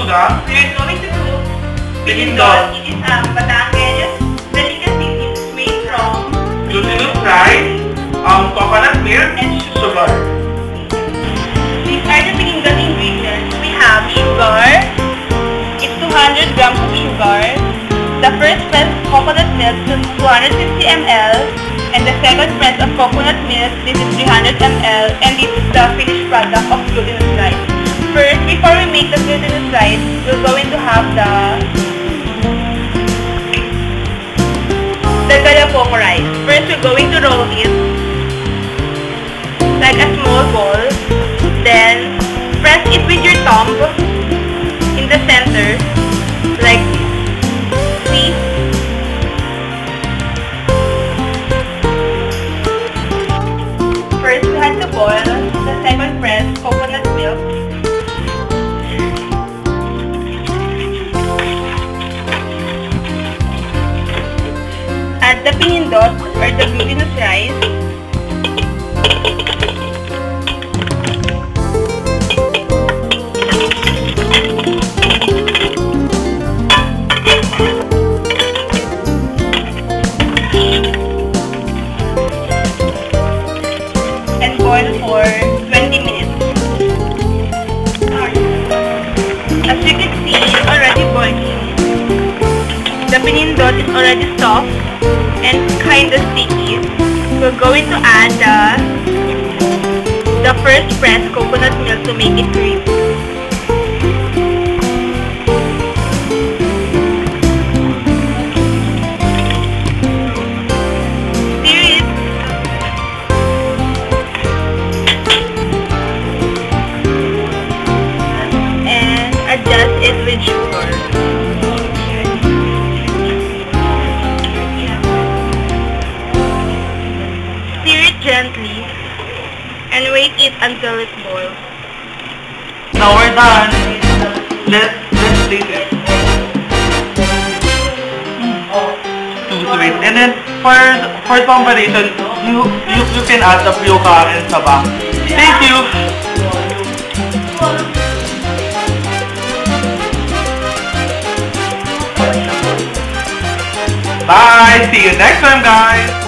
Suga. We're going to cook Pinindot. It is Batangas delicacy. It's made from Glutinous rice, coconut milk, and sugar. These are the Pinindot ingredients. We have sugar. It's 200 grams of sugar. The first press of coconut milk is 250 ml. And the second press of coconut milk, this is 300 ml. And this is the finished product of glutinous rice. First, before we make the glutinous rice, we're going to have the Galapoco rice. First, we're going to roll it like a small ball. Then, press it with your thumb in the center, like this. See? First, we have to boil the second press coconut milk. Add the pinindot or the glutinous rice. And boil for 20 minutes. As you can see, it's already boiling. The pinindot is already soft and kind of sticky. We're going to add the first pressed coconut milk to make it creamy. Stir it. And adjust it with sugar. Gently and wait it until it boils. Now we're done. Let's taste it. Too sweet. And then for combination, you can add the piuka and saba. Thank you. Bye. See you next time, guys.